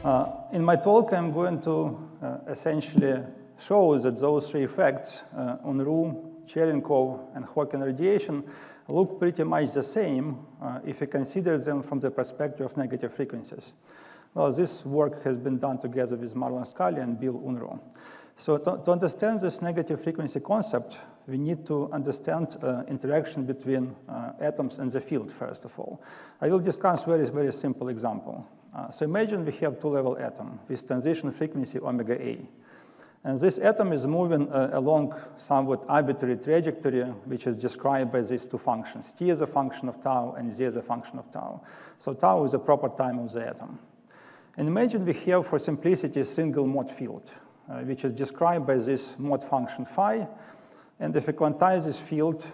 In my talk, I'm going to essentially show that those three effects, Unruh, Cherenkov, and Hawking radiation, look pretty much the same if you consider them from the perspective of negative frequencies. Well, this work has been done together with Marlon Scully and Bill Unruh. So to understand this negative frequency concept, we need to understand interaction between atoms and the field, first of all. I will discuss very simple example. So imagine we have two-level atom with transition frequency omega A. And this atom is moving along somewhat arbitrary trajectory, which is described by these two functions. T is a function of tau, and Z is a function of tau. So tau is the proper time of the atom. And imagine we have, for simplicity, a single mode field, which is described by this mode function phi. And if we quantize this field,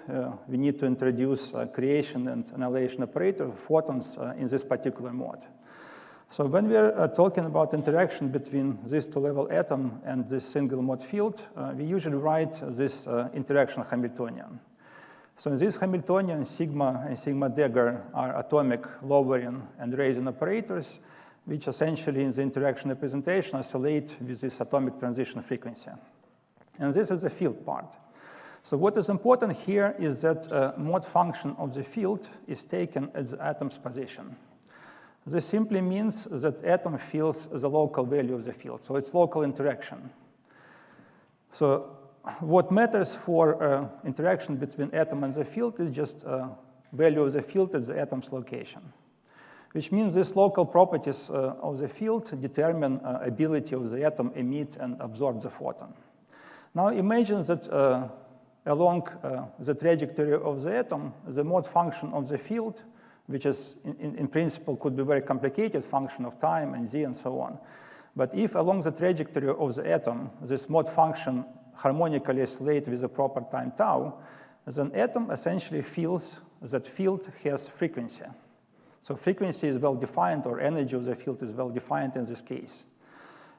we need to introduce creation and annihilation operator of photons in this particular mode. So when we're talking about interaction between this two-level atom and this single mode field, we usually write this interaction Hamiltonian. So in this Hamiltonian, sigma and sigma dagger are atomic lowering and raising operators, which essentially in the interaction representation oscillate with this atomic transition frequency. And this is the field part. So what is important here is that mode function of the field is taken at the atom's position. This simply means that atom feels the local value of the field, so it's local interaction. So what matters for interaction between atom and the field is just value of the field at the atom's location, which means these local properties of the field determine ability of the atom emit and absorb the photon. Now imagine that along the trajectory of the atom, the mode function of the field, which is in principle could be very complicated function of time and Z and so on. But if along the trajectory of the atom, this mode function harmonically oscillates with the proper time tau, then atom essentially feels that field has frequency. So frequency is well defined, or energy of the field is well defined in this case.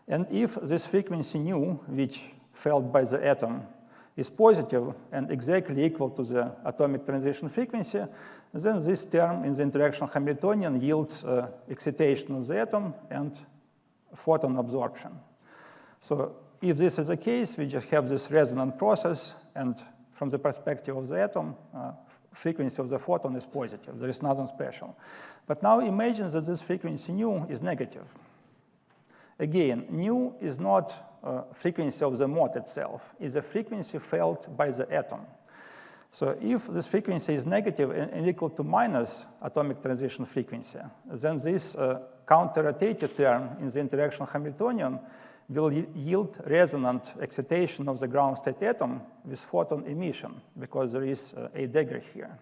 And if this frequency nu, which felt by the atom, is positive and exactly equal to the atomic transition frequency, then this term in the interaction Hamiltonian yields excitation of the atom and photon absorption. So if this is the case, we just have this resonant process, and from the perspective of the atom, frequency of the photon is positive. There is nothing special. But now imagine that this frequency nu is negative. Again, nu is not frequency of the mode itself, is the frequency felt by the atom. So if this frequency is negative and equal to minus atomic transition frequency, then this counter-rotated term in the interaction Hamiltonian will yield resonant excitation of the ground state atom with photon emission, because there is a dagger here.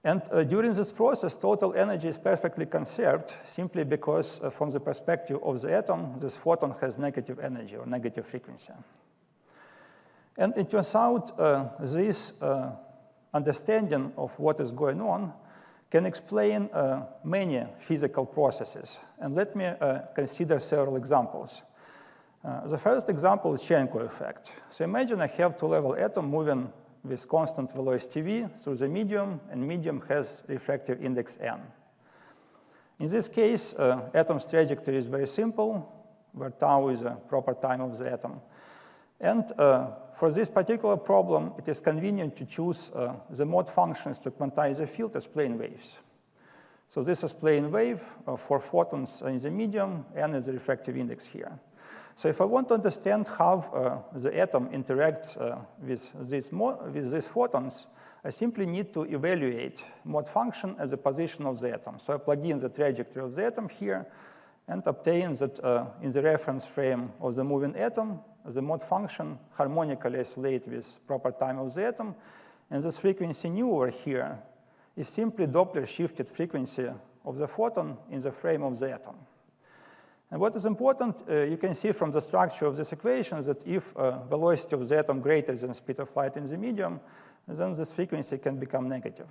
And during this process, total energy is perfectly conserved simply because from the perspective of the atom, this photon has negative energy or negative frequency. And it turns out this understanding of what is going on can explain many physical processes. And let me consider several examples. The first example is Cherenkov effect. So imagine I have two-level atom moving with constant velocity v through the medium, and medium has refractive index n. In this case, atom's trajectory is very simple, where tau is a proper time of the atom. And for this particular problem, it is convenient to choose the mode functions to quantize the field as plane waves. So this is plane wave for photons in the medium, n is the refractive index here. So if I want to understand how the atom interacts with these photons, I simply need to evaluate mode function as a position of the atom. So I plug in the trajectory of the atom here and obtain that in the reference frame of the moving atom, the mode function harmonically oscillates with proper time of the atom, and this frequency nu over here is simply Doppler shifted frequency of the photon in the frame of the atom. And what is important, you can see from the structure of this equation that if velocity of the atom greater than speed of light in the medium, then this frequency can become negative.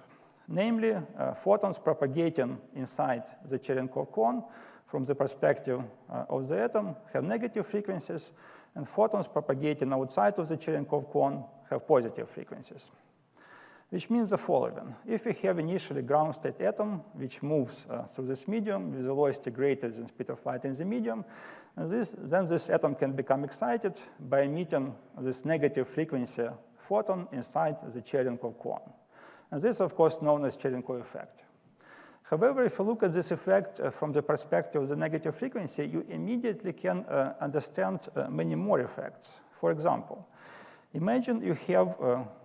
Namely, photons propagating inside the Cherenkov cone from the perspective of the atom have negative frequencies, and photons propagating outside of the Cherenkov cone have positive frequencies. which means the following. If we have initially ground state atom, which moves through this medium with velocity greater than speed of light in the medium, then this atom can become excited by emitting this negative frequency photon inside the Cherenkov cone. And this is, of course, known as Cherenkov effect. However, if you look at this effect from the perspective of the negative frequency, you immediately can understand many more effects. For example, imagine you have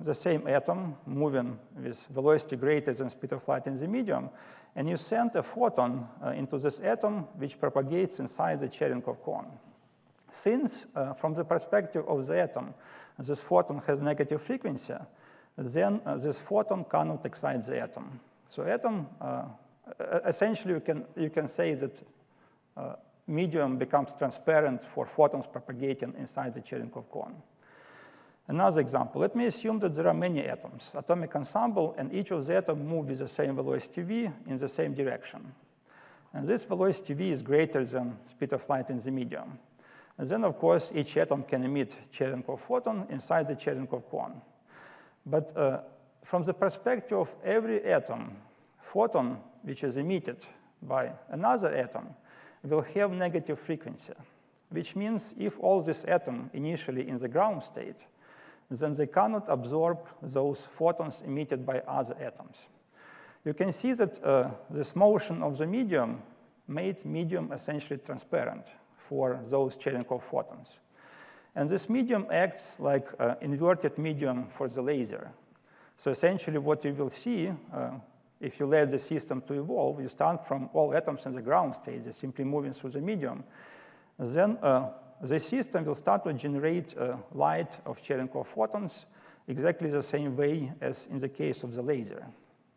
the same atom moving with velocity greater than speed of light in the medium, and you send a photon into this atom, which propagates inside the Cherenkov cone. Since, from the perspective of the atom, this photon has negative frequency, then this photon cannot excite the atom. So atom, essentially, you can say that medium becomes transparent for photons propagating inside the Cherenkov cone. Another example, let me assume that there are many atoms, atomic ensemble, and each of the atoms move with the same velocity v in the same direction. And this velocity v is greater than speed of light in the medium. And then, of course, each atom can emit Cherenkov photon inside the Cherenkov cone. But from the perspective of every atom, photon which is emitted by another atom will have negative frequency, which means if all this atom initially in the ground state, then they cannot absorb those photons emitted by other atoms. You can see that this motion of the medium made medium essentially transparent for those Cherenkov photons. And this medium acts like an inverted medium for the laser. So essentially what you will see, if you let the system to evolve, you start from all atoms in the ground state, they're simply moving through the medium. Then the system will start to generate light of Cherenkov photons exactly the same way as in the case of the laser.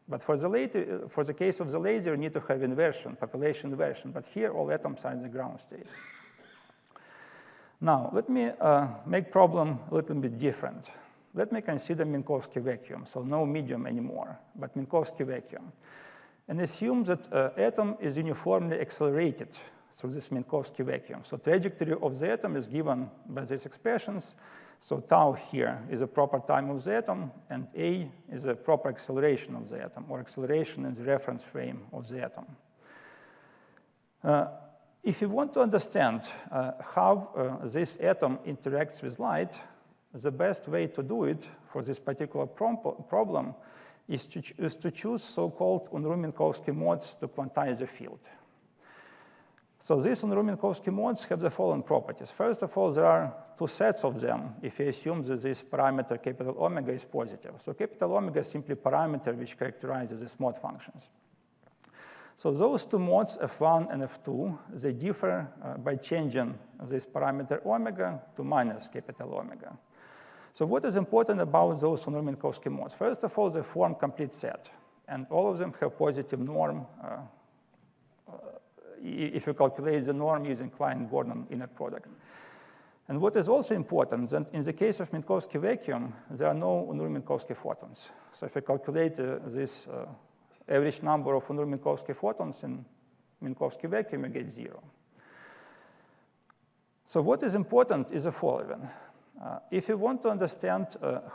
But for the case of the laser, you need to have inversion, population inversion. But here, all atoms are in the ground state. Now, let me make problem a little bit different. Let me consider Minkowski vacuum, so no medium anymore, but Minkowski vacuum. And assume that atom is uniformly accelerated through this Minkowski vacuum. So trajectory of the atom is given by these expressions. So tau here is a proper time of the atom, and a is a proper acceleration of the atom, or acceleration in the reference frame of the atom. If you want to understand how this atom interacts with light, the best way to do it for this particular problem is to choose so-called Unruh-Minkowski modes to quantize the field. So these Unruh-Minkowski modes have the following properties. First of all, there are two sets of them if you assume that this parameter capital omega is positive. So capital omega is simply a parameter which characterizes these mode functions. So those two modes, f1 and f2, they differ by changing this parameter omega to minus capital omega. So what is important about those Unruh-Minkowski modes? First of all, they form complete set, and all of them have positive norm if you calculate the norm using Klein-Gordon inner product. And what is also important, that in the case of Minkowski vacuum, there are no Unruh-Minkowski photons. So if you calculate this average number of Unruh-Minkowski photons in Minkowski vacuum, you get 0. So what is important is the following. If you want to understand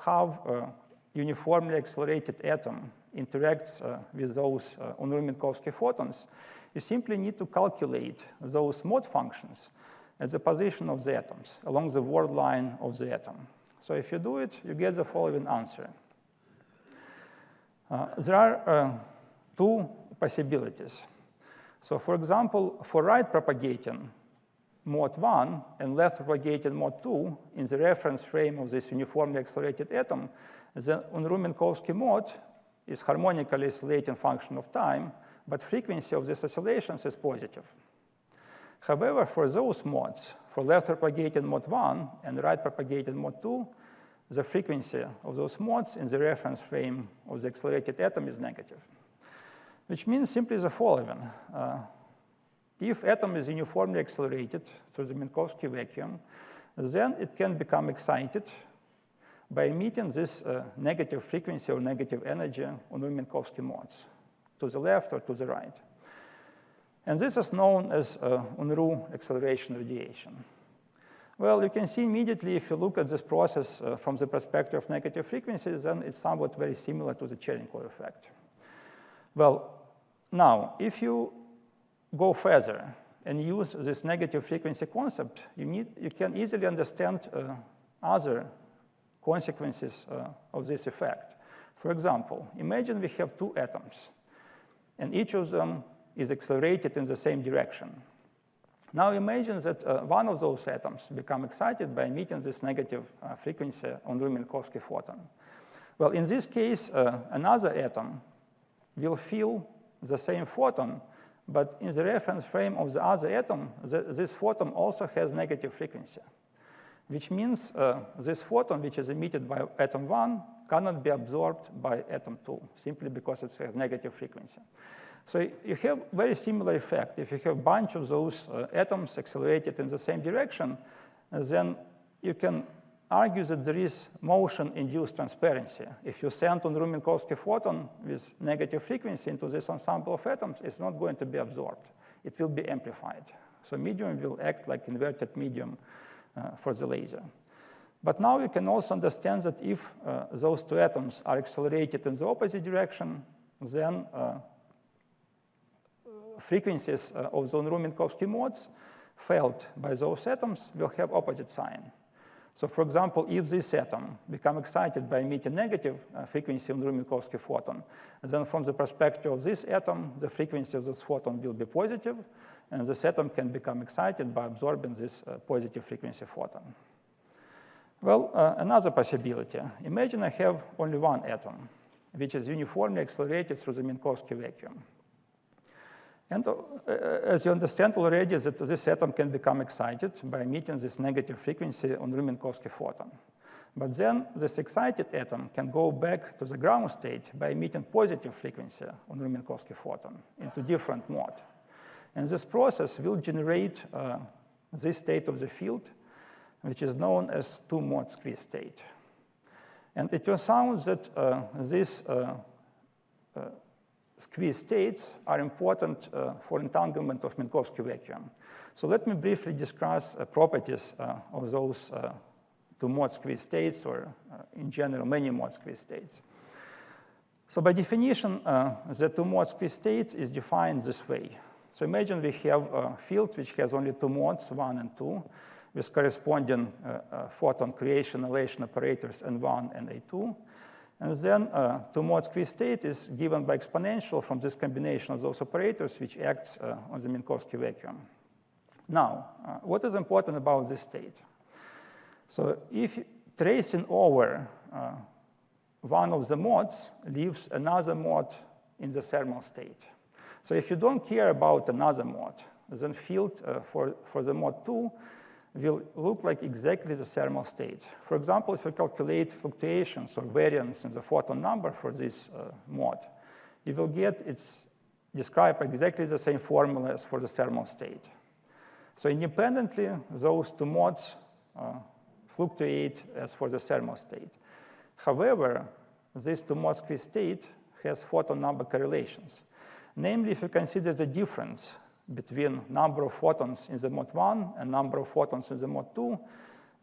how a uniformly accelerated atom interacts with those Unruh-Minkowski photons, you simply need to calculate those mode functions at the position of the atoms along the word line of the atom. So if you do it, you get the following answer. There are two possibilities. So for example, for right propagating mode 1 and left propagating mode 2 in the reference frame of this uniformly accelerated atom, the Unruh-Minkowski mode is harmonically oscillating function of time, but frequency of these oscillations is positive. However, for those modes, for left propagated mode 1 and right propagated mode 2, the frequency of those modes in the reference frame of the accelerated atom is negative, which means simply the following. If atom is uniformly accelerated through the Minkowski vacuum, then it can become excited by emitting this negative frequency or negative energy Unruh-Minkowski modes to the left or to the right. And this is known as Unruh acceleration radiation. Well, you can see immediately if you look at this process from the perspective of negative frequencies, then it's somewhat very similar to the Cherenkov effect. Well, now, if you go further and use this negative frequency concept, you can easily understand other consequences of this effect. For example, imagine we have two atoms, and each of them is accelerated in the same direction. Now imagine that one of those atoms become excited by emitting this negative frequency Unruh-Minkowski photon. Well, in this case, another atom will feel the same photon, but in the reference frame of the other atom, this photon also has negative frequency, which means this photon, which is emitted by atom 1, cannot be absorbed by atom 2, simply because it has negative frequency. So you have very similar effect. If you have a bunch of those atoms accelerated in the same direction, then you can argue that there is motion-induced transparency. If you send Unruh-Minkowski photon with negative frequency into this ensemble of atoms, it's not going to be absorbed. It will be amplified. So medium will act like inverted medium for the laser. But now you can also understand that if those two atoms are accelerated in the opposite direction, then frequencies of the Unruh-Minkowski modes felt by those atoms will have opposite sign. So for example, if this atom becomes excited by emitting negative frequency Unruh-Minkowski photon, then from the perspective of this atom, the frequency of this photon will be positive, and this atom can become excited by absorbing this positive frequency photon. Well, another possibility. Imagine I have only one atom, which is uniformly accelerated through the Minkowski vacuum. And as you understand already, that this atom can become excited by emitting this negative frequency Unruh-Minkowski photon. But then this excited atom can go back to the ground state by emitting positive frequency Unruh-Minkowski photon into different mode. And this process will generate this state of the field, which is known as two-mode squeeze state. And it turns out that these squeeze states are important for entanglement of Minkowski vacuum. So let me briefly discuss properties of those two-mode squeeze states, or in general, many-mode squeeze states. So by definition, the two-mode squeeze state is defined this way. So imagine we have a field which has only two modes, 1 and 2, with corresponding photon creation annihilation operators N1 and A2. And then two-mode squeeze state is given by exponential from this combination of those operators, which acts on the Minkowski vacuum. Now, what is important about this state? So if tracing over one of the modes leaves another mode in the thermal state. So if you don't care about another mode, then field for the mode 2 will look like exactly the thermal state. For example, if you calculate fluctuations or variance in the photon number for this mode, you will get it's described exactly the same formula as for the thermal state. So independently, those two modes fluctuate as for the thermal state. However, this two-mode squeeze state has photon number correlations. Namely, if you consider the difference between number of photons in the mode 1 and number of photons in the mode 2,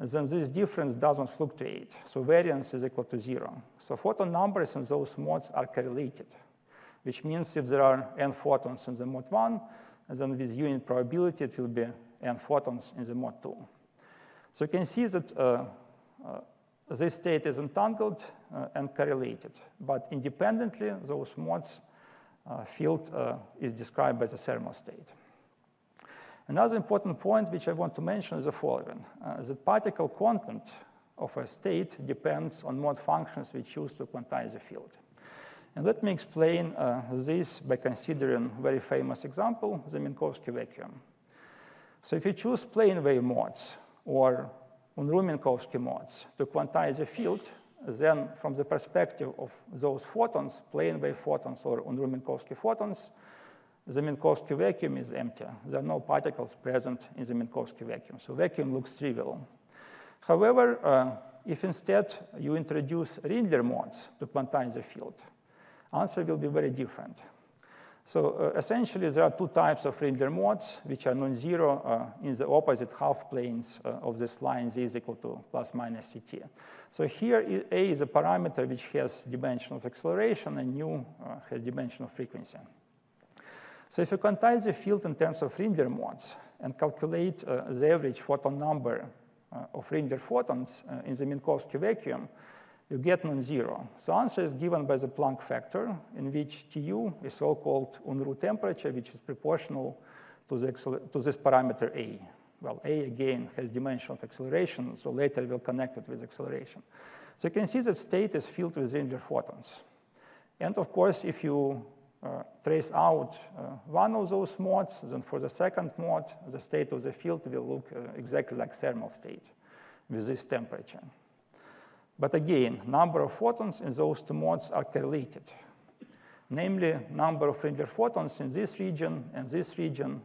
then this difference doesn't fluctuate. So variance is equal to 0. So photon numbers in those modes are correlated, which means if there are n photons in the mode 1, then with unit probability, it will be n photons in the mode 2. So you can see that this state is entangled and correlated. But independently, those modes field is described by the thermal state. Another important point which I want to mention is the following. The particle content of a state depends on mode functions we choose to quantize the field. And let me explain this by considering a very famous example, the Minkowski vacuum. So if you choose plane wave modes or Unruh-Minkowski modes to quantize the field, then from the perspective of those photons, plane wave photons or Unruh-Minkowski photons, the Minkowski vacuum is empty. There are no particles present in the Minkowski vacuum. So vacuum looks trivial. However, if instead you introduce Rindler modes to quantize the field, answer will be very different. So essentially, there are two types of Rindler modes, which are non-zero in the opposite half planes of this line, z is equal to plus minus ct. So here, A is a parameter which has dimension of acceleration, and nu has dimension of frequency. So if you quantize the field in terms of Rindler modes and calculate the average photon number of Rindler photons in the Minkowski vacuum, you get non-zero. So answer is given by the Planck factor, in which Tu is so-called Unruh temperature, which is proportional to this parameter A. Well, A, again, has dimension of acceleration, so later we'll connect it with acceleration. So you can see that state is filled with Rindler photons. And of course, if you trace out one of those modes, then for the second mode, the state of the field will look exactly like thermal state with this temperature. But again, number of photons in those two modes are correlated. Namely, number of Rindler photons in this region and this region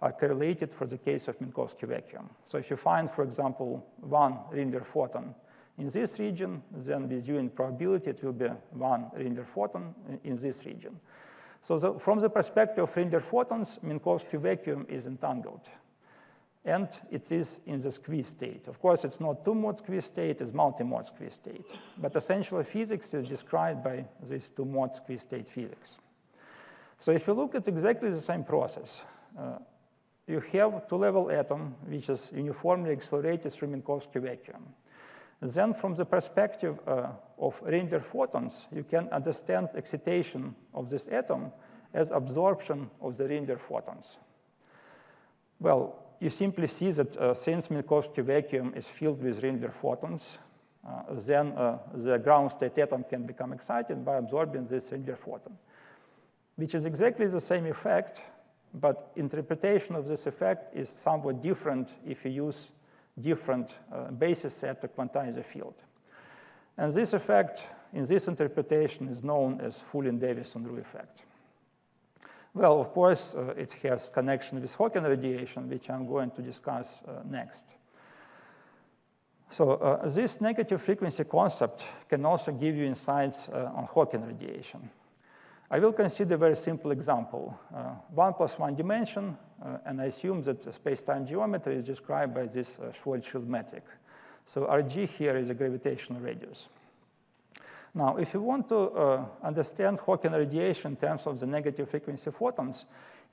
are correlated for the case of Minkowski vacuum. So if you find, for example, one Rindler photon in this region, then with unit probability, it will be one Rindler photon in this region. So from the perspective of Rindler photons, Minkowski vacuum is entangled. And it is in the squeeze state. Of course, it's not two-mode squeeze state, it's multi-mode squeeze state. But essentially, physics is described by this two-mode squeeze state physics. So if you look at exactly the same process, you have two-level atom, which is uniformly accelerated through Minkowski vacuum. Then from the perspective of Rindler photons, you can understand excitation of this atom as absorption of the Rindler photons. Well, you simply see that since Minkowski vacuum is filled with Rindler photons, then the ground state atom can become excited by absorbing this Rindler photon, which is exactly the same effect, but interpretation of this effect is somewhat different if you use different basis set to quantize the field. And this effect, in this interpretation, is known as Fulin-Davis-Unruh effect. Well, of course, it has connection with Hawking radiation, which I'm going to discuss next. So this negative frequency concept can also give you insights on Hawking radiation. I will consider a very simple example. 1 + 1 dimension, and I assume that space-time geometry is described by this Schwarzschild metric. So Rg here is a gravitational radius. Now, if you want to understand Hawking radiation in terms of the negative frequency photons,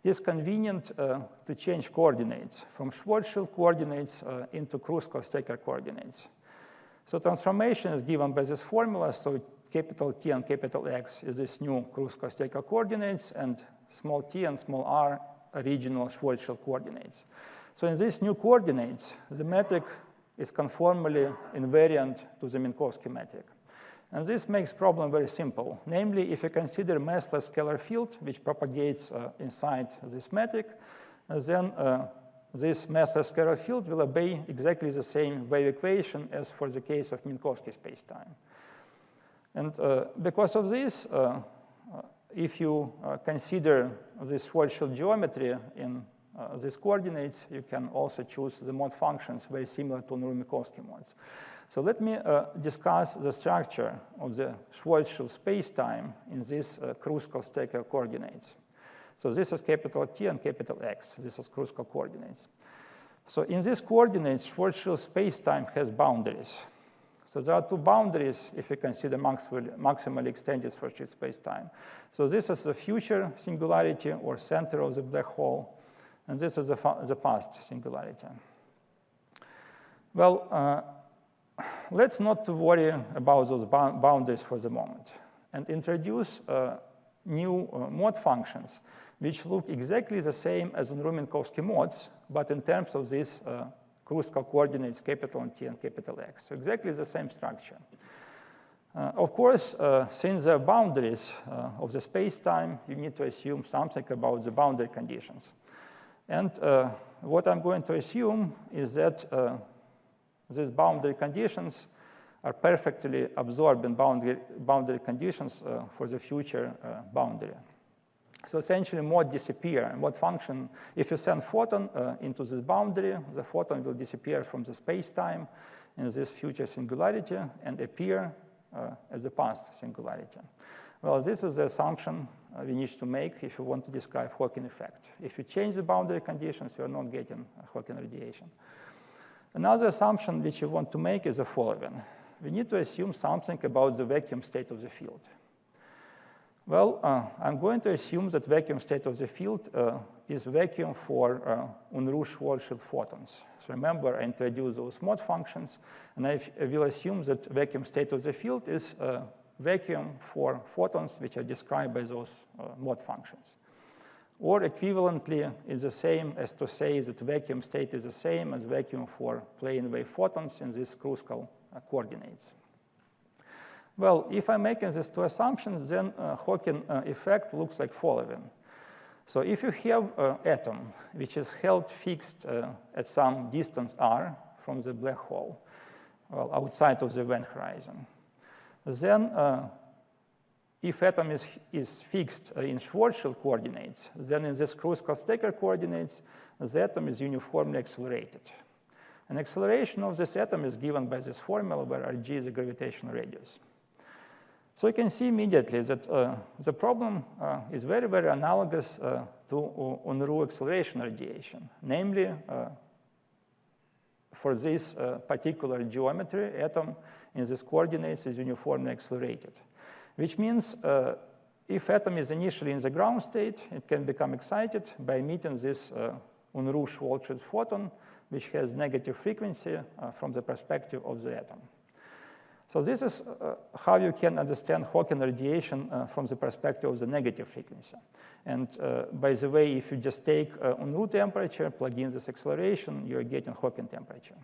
it is convenient to change coordinates from Schwarzschild coordinates into Kruskal-Stecker coordinates. So transformation is given by this formula. So capital T and capital X is this new Kruskal-Stecker coordinates, and small t and small r are regional Schwarzschild coordinates. So in these new coordinates, the metric is conformally invariant to the Minkowski metric. And this makes problem very simple. Namely, if you consider massless scalar field, which propagates inside this metric, then this massless scalar field will obey exactly the same wave equation as for the case of Minkowski spacetime. And because of this, if you consider this Schwarzschild geometry in these coordinates, you can also choose the mode functions very similar to Unruh-Minkowski modes. So let me discuss the structure of the Schwarzschild spacetime in these Kruskal-Stecker coordinates. So this is capital T and capital X. This is Kruskal coordinates. So in these coordinates, Schwarzschild spacetime has boundaries. So there are two boundaries if you consider maximally extended Schwarzschild spacetime. So this is the future singularity or center of the black hole, and this is the past singularity. Well, let's not worry about those boundaries for the moment and introduce new mode functions which look exactly the same as Unruh-Minkowski modes, but in terms of these Kruskal coordinates, capital T and capital X. So exactly the same structure. Of course, since the boundaries of the space-time, you need to assume something about the boundary conditions. And what I'm going to assume is that these boundary conditions are perfectly absorbed in boundary conditions for the future boundary. So essentially, mode disappear. Mode function, if you send photon into this boundary, the photon will disappear from the space-time in this future singularity and appear as a past singularity. Well, this is the assumption we need to make if you want to describe Hawking effect. If you change the boundary conditions, you're not getting Hawking radiation. Another assumption which you want to make is the following. We need to assume something about the vacuum state of the field. Well, I'm going to assume that vacuum state of the field is vacuum for Unruh-Schwarzschild photons. So remember, I introduced those mode functions, and I will assume that vacuum state of the field is vacuum for photons which are described by those mode functions. Or equivalently, is the same as to say that vacuum state is the same as vacuum for plane wave photons in these Kruskal coordinates. Well, if I'm making these two assumptions, then Hawking effect looks like following. So if you have an atom which is held fixed at some distance r from the black hole, well, outside of the event horizon, then if atom is fixed in Schwarzschild coordinates, then in this Kruskal-Stecker coordinates, the atom is uniformly accelerated. An acceleration of this atom is given by this formula where Rg is the gravitational radius. So you can see immediately that the problem is very, very analogous to Unruh acceleration radiation. Namely, for this particular geometry, atom in these coordinates is uniformly accelerated. Which means if atom is initially in the ground state, it can become excited by emitting this Unruh-Schwarzschild photon, which has negative frequency from the perspective of the atom. So this is how you can understand Hawking radiation from the perspective of the negative frequency. And by the way, if you just take Unruh temperature, plug in this acceleration, you're getting Hawking temperature.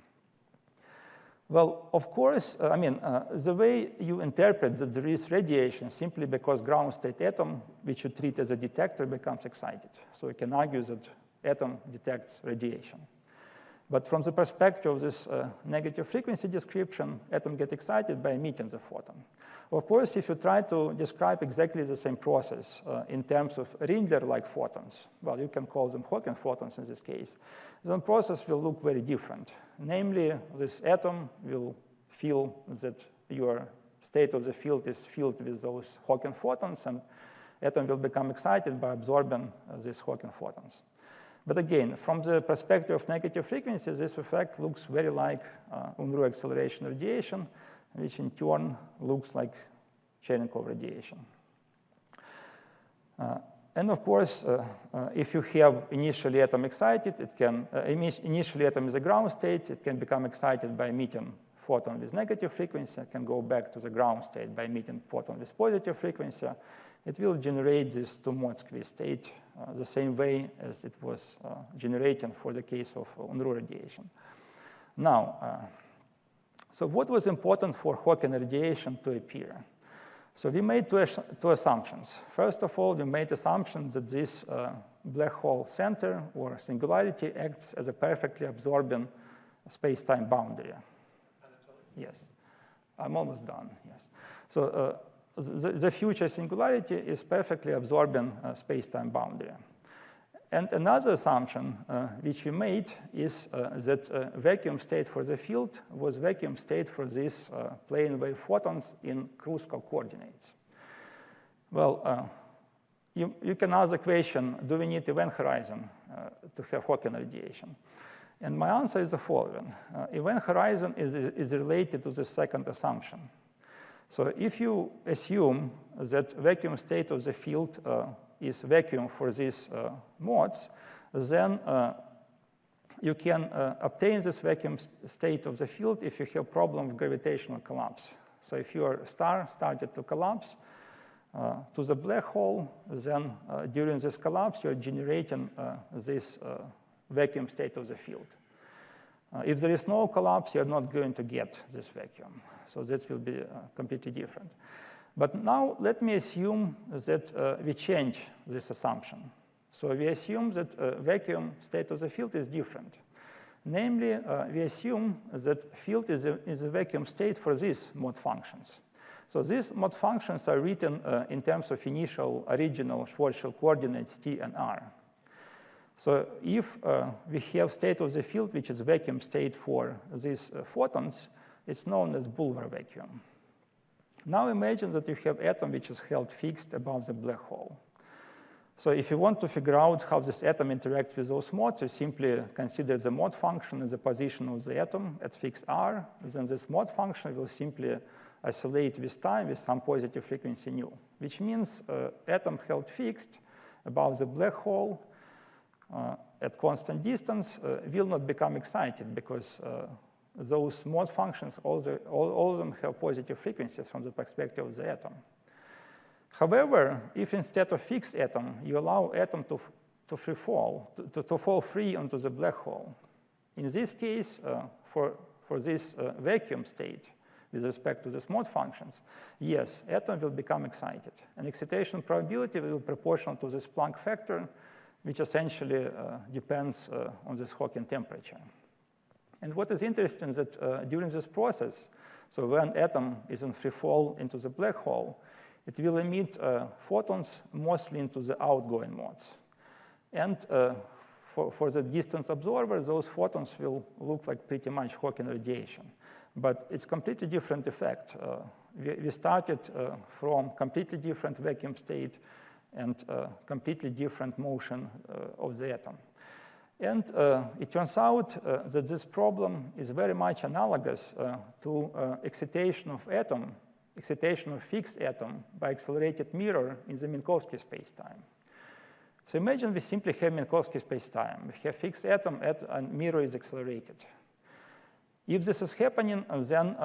Well, of course, the way you interpret that there is radiation simply because ground state atom, which you treat as a detector, becomes excited. So you can argue that atom detects radiation. But from the perspective of this negative frequency description, atom gets excited by emitting the photon. Of course, if you try to describe exactly the same process in terms of Rindler-like photons, well, you can call them Hawking photons in this case, then the process will look very different. Namely, this atom will feel that your state of the field is filled with those Hawking photons, and atom will become excited by absorbing these Hawking photons. But again, from the perspective of negative frequency, this effect looks very like Unruh acceleration radiation, which in turn looks like Cherenkov radiation. And of course, if you have initially atom excited, it can, initially atom is a ground state, it can become excited by emitting photon with negative frequency, it can go back to the ground state by emitting photon with positive frequency. It will generate this two-mode squeeze state the same way as it was generating for the case of Unruh radiation. Now, so what was important for Hawking radiation to appear? So we made two assumptions. First of all, we made assumptions that this black hole center or singularity acts as a perfectly absorbing space-time boundary. Anatoly? Yes, I'm almost done, yes. So the future singularity is perfectly absorbing space-time boundary. And another assumption which we made is that vacuum state for the field was vacuum state for these plane wave photons in Kruskal coordinates. Well, you can ask the question, do we need event horizon to have Hawking radiation? And my answer is the following. Event horizon is related to the second assumption. So if you assume that vacuum state of the field is vacuum for these modes, then you can obtain this vacuum state of the field if you have problem with gravitational collapse. So if your star started to collapse to the black hole, then during this collapse, you're generating this vacuum state of the field. If there is no collapse, you're not going to get this vacuum. So that will be completely different. But now let me assume that we change this assumption. So we assume that vacuum state of the field is different. Namely, we assume that field is a vacuum state for these mode functions. So these mode functions are written in terms of initial original Schwarzschild coordinates T and R. So if we have state of the field which is vacuum state for these photons, it's known as Boulware vacuum. Now imagine that you have atom which is held fixed above the black hole. So if you want to figure out how this atom interacts with those modes, you simply consider the mode function in the position of the atom at fixed r. Then this mode function will simply oscillate with time with some positive frequency nu, which means atom held fixed above the black hole at constant distance will not become excited because those mode functions, all of them have positive frequencies from the perspective of the atom. However, if instead of fixed atom, you allow atom to free fall, to fall free onto the black hole, in this case, for this vacuum state with respect to the mode functions, yes, atom will become excited. And excitation probability will be proportional to this Planck factor, which essentially depends on this Hawking temperature. And what is interesting is that during this process, so when atom is in free fall into the black hole, it will emit photons mostly into the outgoing modes. And for the distant observer, those photons will look like pretty much Hawking radiation. But it's completely different effect. We started from completely different vacuum state and completely different motion of the atom. And it turns out that this problem is very much analogous to excitation of fixed atom by accelerated mirror in the Minkowski spacetime. So imagine we simply have Minkowski spacetime. We have fixed atom and mirror is accelerated. If this is happening, then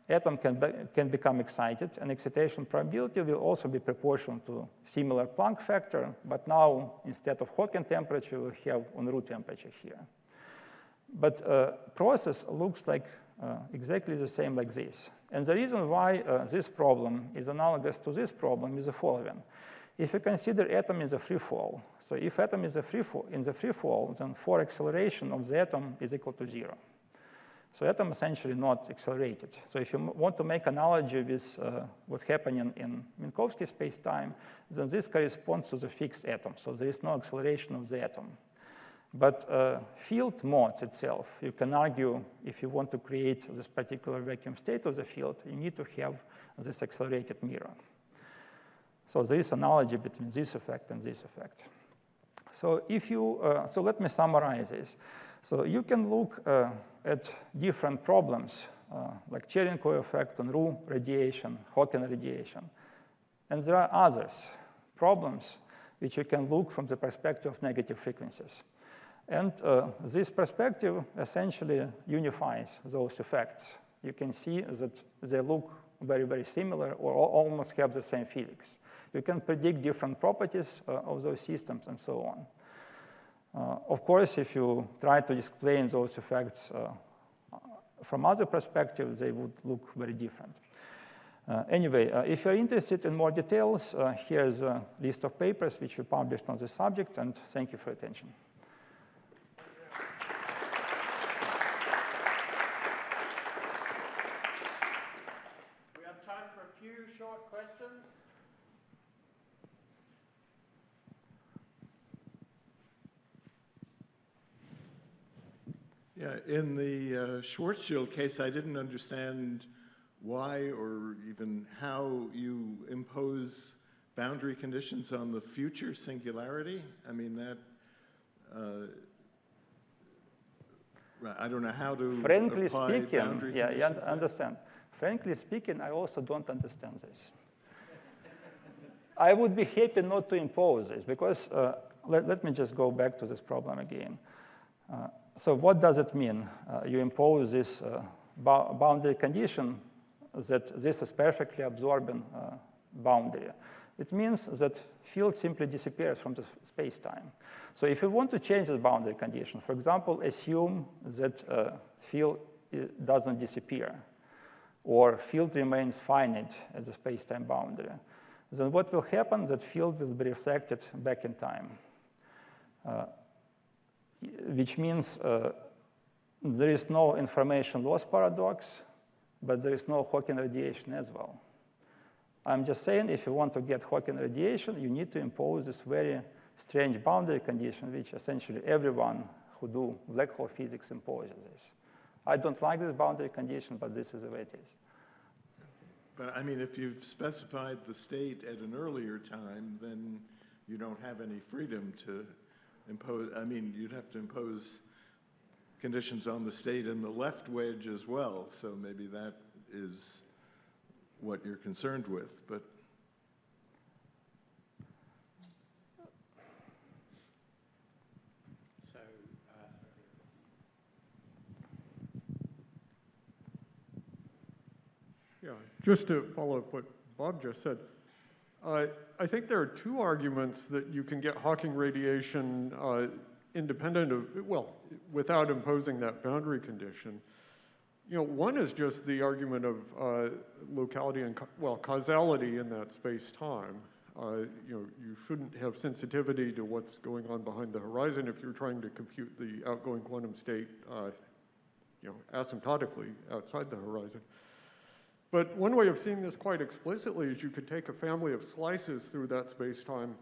atom can become excited, and excitation probability will also be proportional to similar Planck factor, but now instead of Hawking temperature, we'll have Unruh temperature here. But process looks like exactly the same like this. And the reason why this problem is analogous to this problem is the following. If you consider atom is a free fall, so if atom is in the free fall, then for acceleration of the atom is equal to 0. So atom essentially not accelerated. So if you want to make analogy with what's happening in Minkowski spacetime, then this corresponds to the fixed atom. So there is no acceleration of the atom. But field modes itself, you can argue if you want to create this particular vacuum state of the field, you need to have this accelerated mirror. So there is analogy between this effect and this effect. So so let me summarize this. So you can look at different problems like Cherenkov effect, Unruh radiation, Hawking radiation. And there are others, problems, which you can look from the perspective of negative frequencies. And this perspective essentially unifies those effects. You can see that they look very, very similar or almost have the same physics. You can predict different properties of those systems and so on. Of course, if you try to explain those effects from other perspectives, they would look very different. Anyway, if you're interested in more details, here's a list of papers which we published on the subject, and thank you for your attention. We have time for a few short questions. Yeah, in the Schwarzschild case, I didn't understand why or even how you impose boundary conditions on the future singularity. I mean, that, I don't know how to Frankly apply speaking, boundary yeah, conditions. I understand. Frankly speaking, I also don't understand this. I would be happy not to impose this because let me just go back to this problem again. So what does it mean? You impose this boundary condition that this is perfectly absorbing boundary. It means that field simply disappears from the space-time. So if you want to change the boundary condition, for example, assume that field doesn't disappear or field remains finite as a space-time boundary, then what will happen? That field will be reflected back in time. Which means there is no information loss paradox, but there is no Hawking radiation as well. I'm just saying if you want to get Hawking radiation, you need to impose this very strange boundary condition, which essentially everyone who do black hole physics imposes this. I don't like this boundary condition, but this is the way it is. But I mean, if you've specified the state at an earlier time, then you you don't have any freedom to impose, I mean, you'd have to impose conditions on the state in the left wedge as well, so maybe that is what you're concerned with, but. So, Yeah, just to follow up what Bob just said, I think there are two arguments that you can get Hawking radiation independent of, well, without imposing that boundary condition. You know, one is just the argument of locality and, well, causality in that space-time. You know, you shouldn't have sensitivity to what's going on behind the horizon if you're trying to compute the outgoing quantum state, you know, asymptotically outside the horizon. But one way of seeing this quite explicitly is you could take a family of slices through that space-time,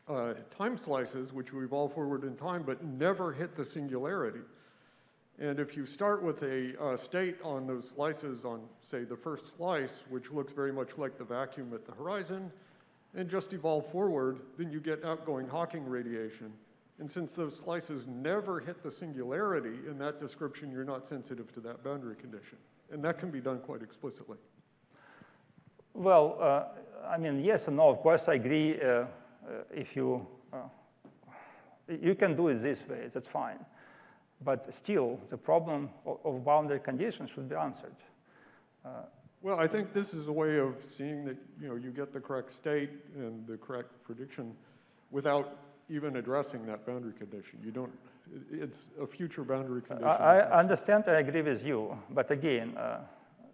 time slices, which we evolve forward in time, but never hit the singularity. And if you start with a state on those slices on, say, the first slice, which looks very much like the vacuum at the horizon, and just evolve forward, then you get outgoing Hawking radiation. And since those slices never hit the singularity, in that description, you're not sensitive to that boundary condition. And that can be done quite explicitly. Well, I mean, yes and no. Of course, I agree. If you can do it this way, that's fine. But still, the problem of boundary conditions should be answered. Well, I think this is a way of seeing that, you know, you get the correct state and the correct prediction without even addressing that boundary condition. You don't, it's a future boundary condition. I understand, I agree with you. But again,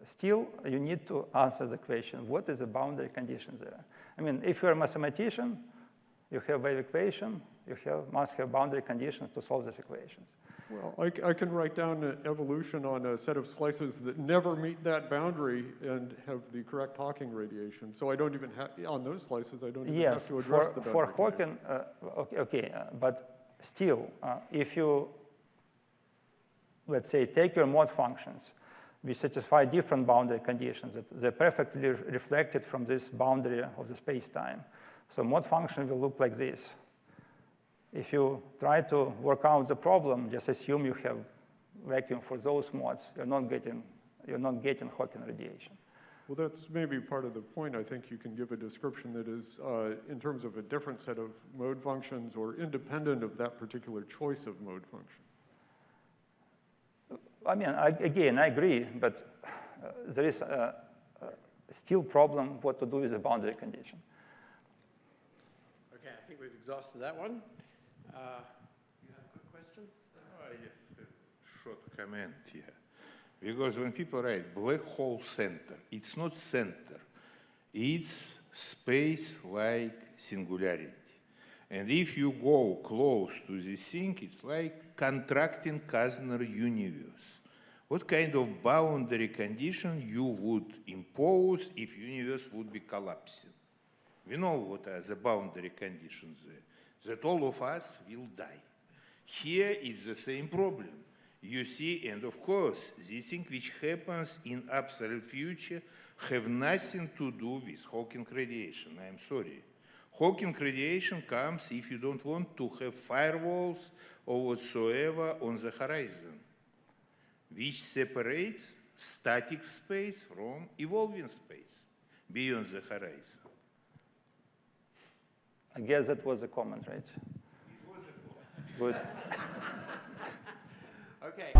still, you need to answer the question, what is the boundary condition there? I mean, if you're a mathematician, you have wave equation, you must have boundary conditions to solve these equations. Well, I can write down an evolution on a set of slices that never meet that boundary and have the correct Hawking radiation. So I don't even have, on those slices, I don't even have to address the boundary. For Hawking, but still, if you, let's say, take your mode functions, we satisfy different boundary conditions that they're perfectly reflected from this boundary of the space-time. So mode function will look like this. If you try to work out the problem, just assume you have vacuum for those modes. You're not getting Hawking radiation. Well, that's maybe part of the point. I think you can give a description that is in terms of a different set of mode functions or independent of that particular choice of mode function. I mean, again, I agree, but there is still problem what to do with the boundary condition. okay, I think we've exhausted that one. You have a quick question? Yes, a short comment here. Because when people write black hole center, it's not center. It's space like singularity. And if you go close to this thing, it's like contracting Kazner universe. What kind of boundary condition you would impose if universe would be collapsing? We know what are the boundary conditions there. That all of us will die. Here it's the same problem. You see, and of course, this thing which happens in absolute future have nothing to do with Hawking radiation. I'm sorry. Hawking radiation comes if you don't want to have firewalls or whatsoever on the horizon, which separates static space from evolving space beyond the horizon. I guess that was a comment, right? It was a comment. Good. Okay.